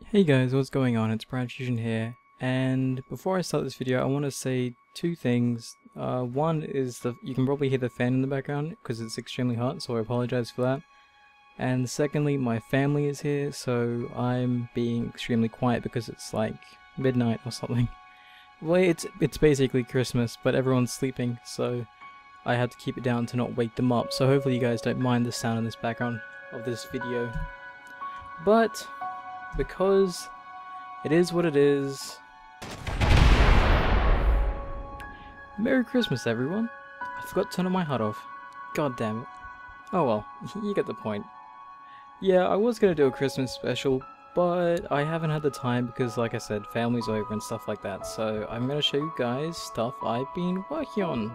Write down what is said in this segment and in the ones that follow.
Hey guys, what's going on? It's BradPhusion here, and before I start this video I want to say two things. One is that you can probably hear the fan in the background because it's extremely hot, so I apologize for that. And secondly, my family is here, so I'm being extremely quiet because it's like midnight or something. Well, it's basically Christmas, but everyone's sleeping, so I had to keep it down to not wake them up. So hopefully you guys don't mind the sound in this background of this video. But because it is what it is. Merry Christmas, everyone. I forgot to turn my HUD off. God damn it. Oh well, you get the point. Yeah, I was gonna do a Christmas special, but I haven't had the time because, like I said, family's over and stuff like that. So I'm gonna show you guys stuff I've been working on,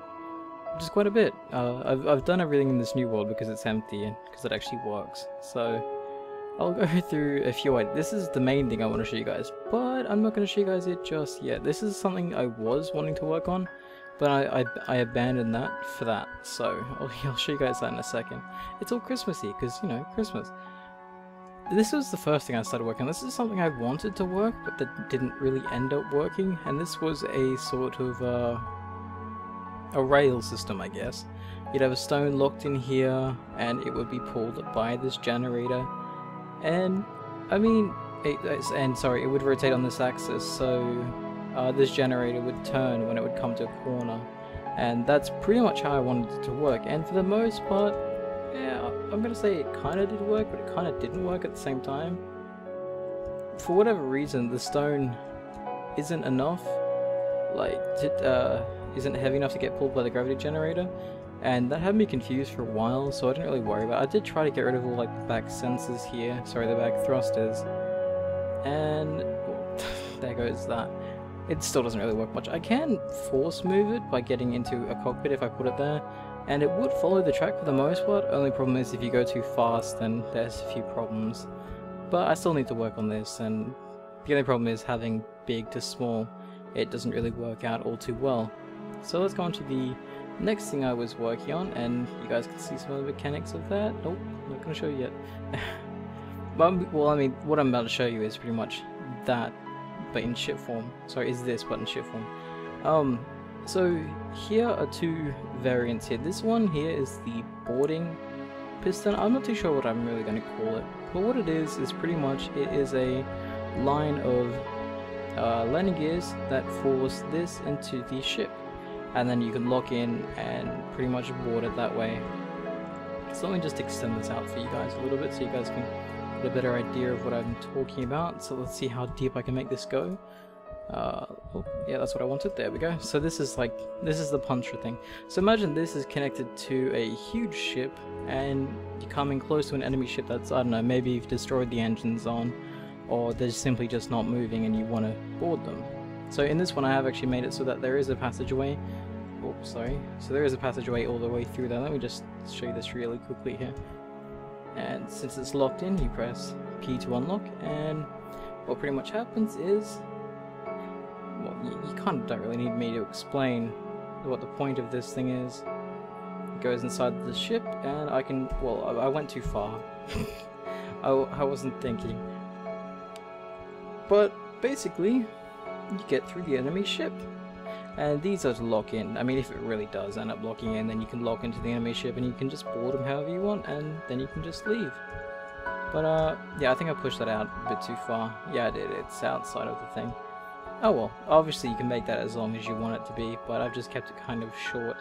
which is quite a bit. I've done everything in this new world because it's empty and because it actually works. So I'll go through a few items. This is the main thing I want to show you guys, but I'm not going to show you guys it just yet. This is something I was wanting to work on, but I abandoned that for that, so I'll show you guys that in a second. It's all Christmassy, because, you know, Christmas. This was the first thing I started working on. This is something I wanted to work, but that didn't really end up working, and this was a sort of a rail system, I guess. You'd have a stone locked in here, and it would be pulled by this generator. And I mean, it would rotate on this axis, so this generator would turn when it would come to a corner, and that's pretty much how I wanted it to work. And for the most part, yeah, I'm gonna say it kind of did work, but it kind of didn't work at the same time. For whatever reason, the stone isn't enough, like, isn't heavy enough to get pulled by the gravity generator. And that had me confused for a while, so I didn't really worry about it. I did try to get rid of all, like, the back sensors here, sorry, the back thrusters, and well, there goes that. It still doesn't really work much. I can force move it by getting into a cockpit if I put it there, and it would follow the track for the most part. Only problem is if you go too fast, then there's a few problems. But I still need to work on this, and the only problem is having big to small. It doesn't really work out all too well. So let's go on to the next thing I was working on, and you guys can see some of the mechanics of that. Nope, I'm not going to show you yet. Well, I mean, what I'm about to show you is pretty much that, but in ship form. Sorry, is this, but in ship form. So here are two variants here. This one here is the boarding piston. I'm not too sure what I'm really going to call it, but what it is pretty much, it is a line of landing gears that force this into the ship. And then you can lock in and pretty much board it that way. So let me just extend this out for you guys a little bit so you guys can get a better idea of what I'm talking about. So let's see how deep I can make this go. Oh, yeah, that's what I wanted. There we go. So this is the puncher thing. So imagine this is connected to a huge ship, and you're coming close to an enemy ship that's, I don't know, maybe you've destroyed the engines on, or they're simply just not moving and you want to board them. So in this one I have actually made it so that there is a passageway. Oh, sorry. So there is a passageway all the way through there. Let me just show you this really quickly here. And since it's locked in, you press P to unlock, and what pretty much happens is, well, you kind of don't really need me to explain what the point of this thing is. It goes inside the ship, and I can, well, I went too far. I wasn't thinking. But basically, you get through the enemy ship, and these are to lock in. I mean, if it really does end up locking in, then you can lock into the enemy ship and you can just board them however you want, and then you can just leave. But yeah, I think I pushed that out a bit too far. Yeah, I did. It's outside of the thing. Oh well, obviously you can make that as long as you want it to be, but I've just kept it kind of short.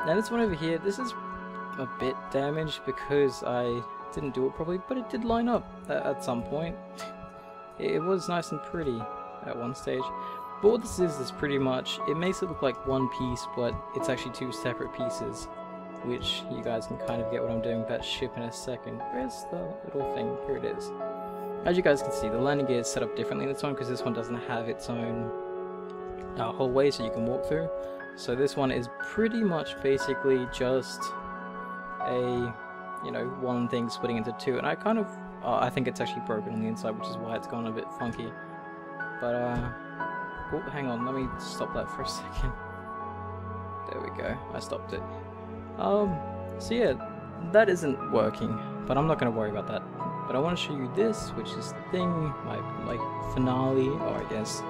Now this one over here, this is a bit damaged because I didn't do it properly, but it did line up at some point. It was nice and pretty at one stage. But what this is pretty much, it makes it look like one piece, but it's actually two separate pieces, which you guys can kind of get what I'm doing with that ship in a second. Where's the little thing? Here it is. As you guys can see, the landing gear is set up differently in this one because this one doesn't have its own hallway so you can walk through. So this one is pretty much basically just a, you know, one thing splitting into two, and I kind of, I think it's actually broken on the inside, which is why it's gone a bit funky. But oh, hang on, let me stop that for a second. There we go, I stopped it. So yeah, that isn't working, but I'm not going to worry about that. But I want to show you this, which is the thing, my finale, or I guess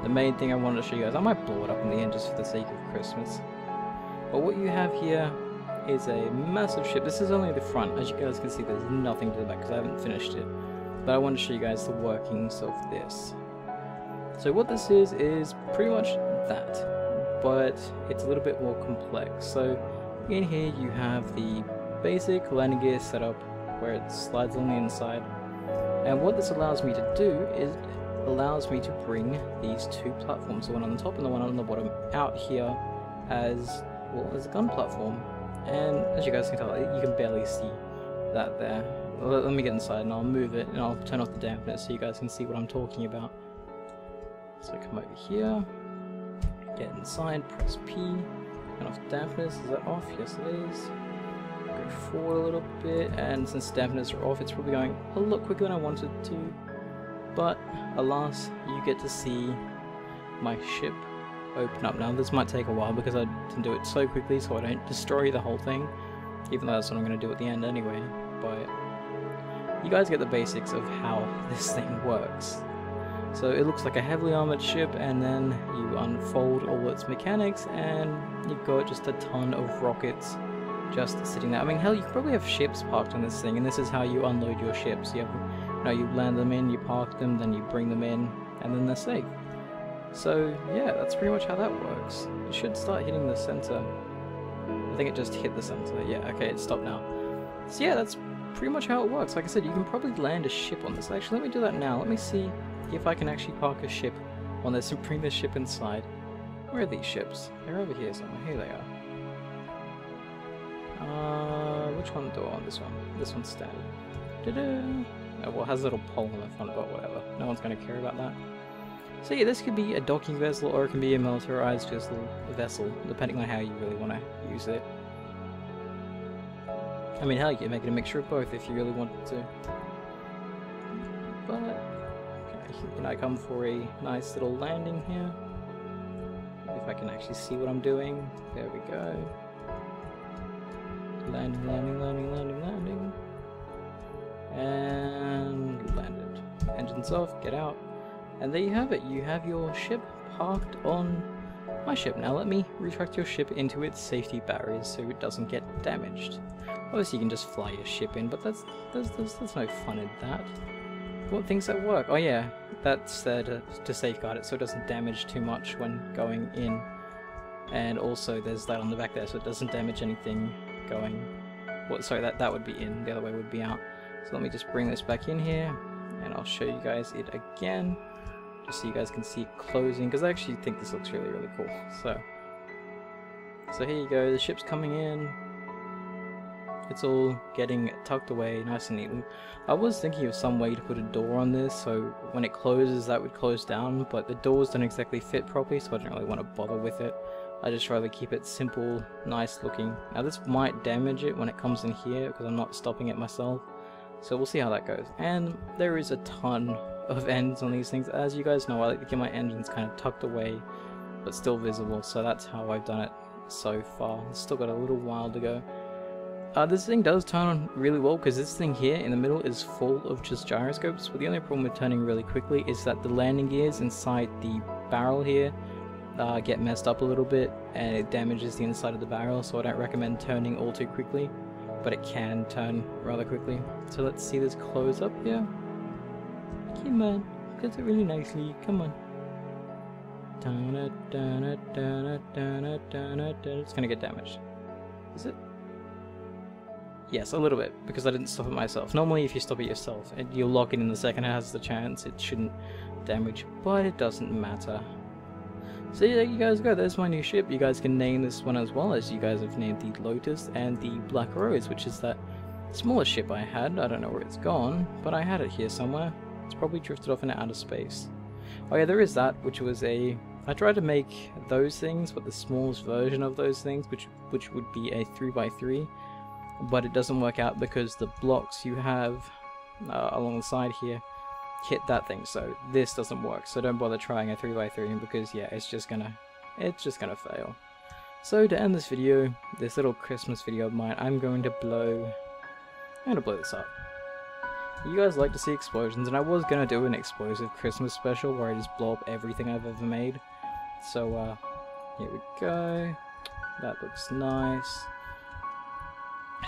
the main thing I wanted to show you guys. I might blow it up in the end just for the sake of Christmas. But what you have here is a massive ship. This is only the front. As you guys can see, there's nothing to the back because I haven't finished it. But I want to show you guys the workings of this. So what this is pretty much that, but it's a little bit more complex. So in here you have the basic landing gear setup where it slides on the inside, and what this allows me to do is it allows me to bring these two platforms, the one on the top and the one on the bottom, out here as well as a gun platform. And as you guys can tell, you can barely see that there. Let me get inside and I'll move it and I'll turn off the dampness so you guys can see what I'm talking about. So come over here, get inside, press P, turn off the dampness. Is that off? Yes it is. Go forward a little bit, and since the dampness are off, it's probably going a lot quicker than I wanted to. But alas, you get to see my ship open up. Now this might take a while because I didn't do it so quickly so I don't destroy the whole thing, even though that's what I'm going to do at the end anyway. But you guys get the basics of how this thing works. So it looks like a heavily armored ship, and then you unfold all its mechanics and you've got just a ton of rockets just sitting there. I mean, hell, you could probably have ships parked on this thing, and this is how you unload your ships. You have, you land them in, you park them, then you bring them in, and then they're safe. So yeah, that's pretty much how that works. It should start hitting the center. I think it just hit the center. Yeah, okay, it stopped now. So yeah, that's pretty much how it works. Like I said, you can probably land a ship on this. Actually, let me do that now. Let me see if I can actually park a ship on this and bring the ship inside. Where are these ships? They're over here somewhere. Here they are. Which one do I want? This one. This one's standard. Oh, well, it has a little pole on the front, but whatever. No one's going to care about that. So yeah, this could be a docking vessel, or it can be a militarized just little vessel, depending on how you really want to use it. I mean, hell, you can make it a mixture of both if you really wanted to. But okay, I come for a nice little landing here. If I can actually see what I'm doing. There we go. Landing, landing, landing, landing, landing. And landed. Engines off, get out. And there you have it. You have your ship parked on my ship. Now let me retract your ship into its safety barriers so it doesn't get damaged. Obviously you can just fly your ship in, but there's no fun in that. What things that work? Oh yeah, that's there to safeguard it so it doesn't damage too much when going in. And also there's that on the back there so it doesn't damage anything going... Well, sorry, that would be in, the other way would be out. So let me just bring this back in here and I'll show you guys it again. Just so you guys can see it closing, because I actually think this looks really, really cool. So here you go, the ship's coming in. It's all getting tucked away nice and neatly. I was thinking of some way to put a door on this, so when it closes that would close down, but the doors don't exactly fit properly, so I don't really want to bother with it. I just rather keep it simple, nice looking. Now this might damage it when it comes in here, because I'm not stopping it myself. So we'll see how that goes. And there is a ton of ends on these things. As you guys know, I like to get my engines kind of tucked away but still visible, so that's how I've done it so far. It's still got a little while to go. This thing does turn on really well because this thing here in the middle is full of just gyroscopes, but the only problem with turning really quickly is that the landing gears inside the barrel here get messed up a little bit and it damages the inside of the barrel, so I don't recommend turning all too quickly, but it can turn rather quickly. So let's see this close up here. Come on, does it really nicely, come on. It's gonna get damaged. Is it? Yes, a little bit, because I didn't stop it myself. Normally if you stop it yourself, and you lock it in the second it has the chance, it shouldn't damage, but it doesn't matter. So yeah, there you guys go, there's my new ship. You guys can name this one as well, as you guys have named the Lotus and the Black Rose, which is that smaller ship I had. I don't know where it's gone, but I had it here somewhere. It's probably drifted off into outer space. Oh yeah, there is that, which was a... I tried to make those things, but the smallest version of those things, which would be a 3x3, but it doesn't work out because the blocks you have along the side here hit that thing, so this doesn't work. So don't bother trying a 3x3 because yeah, it's just gonna fail. So to end this video, this little Christmas video of mine, I'm going to blow this up. You guys like to see explosions, and I was gonna do an explosive Christmas special where I just blow up everything I've ever made. So, here we go. That looks nice.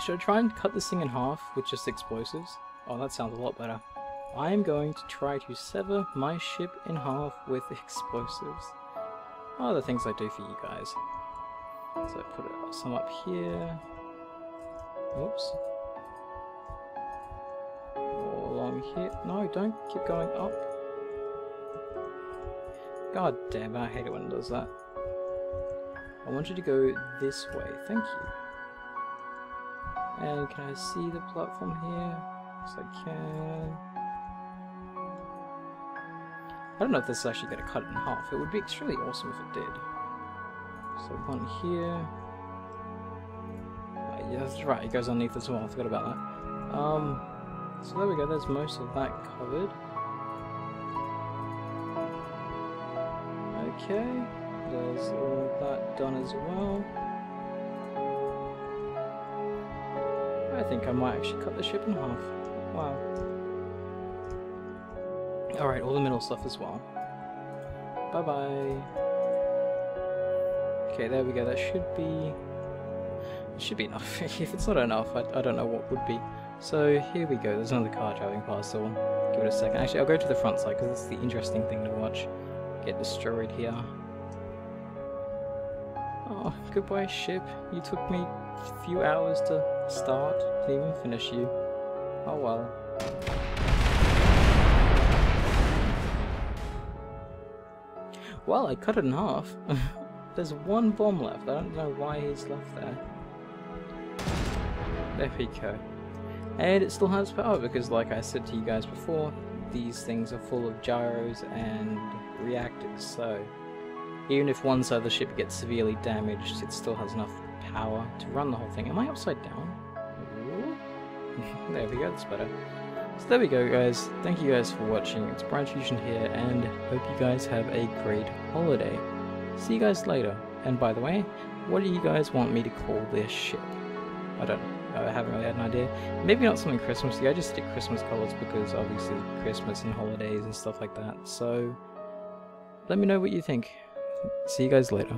Should I try and cut this thing in half with just explosives? Oh, that sounds a lot better. I am going to try to sever my ship in half with explosives. Oh, the things I do for you guys. So I put some up here. Whoops. More along here. No, don't keep going up. God damn it, I hate it when it does that. I want you to go this way, thank you. And can I see the platform here? Yes, I can. I don't know if this is actually going to cut it in half. It would be extremely awesome if it did. So one here. Yeah, that's right, it goes underneath as well, I forgot about that. So there we go, there's most of that covered. Okay, there's all that done as well. I think I might actually cut the ship in half. Wow. Alright, all the middle stuff as well. Bye-bye. Okay, there we go, that should be... It should be enough. If it's not enough, I don't know what would be. So here we go, there's another car driving past, so we'll give it a second. Actually, I'll go to the front side, because it's the interesting thing to watch. Get destroyed here. Oh, goodbye ship. You took me a few hours to start, didn't even finish you. Oh well. Well, I cut it in half. There's one bomb left. I don't know why he's left there. There we go. And it still has power because, like I said to you guys before, these things are full of gyros and reactors, so even if one side of the ship gets severely damaged, it still has enough power to run the whole thing. Am I upside down? There we go, that's better. So there we go, guys. Thank you guys for watching. It's BradPhusion here, and hope you guys have a great holiday. See you guys later. And by the way, what do you guys want me to call this ship? I don't know. I haven't really had an idea. Maybe not something Christmassy. I just stick Christmas colors because obviously Christmas and holidays and stuff like that. So let me know what you think. See you guys later.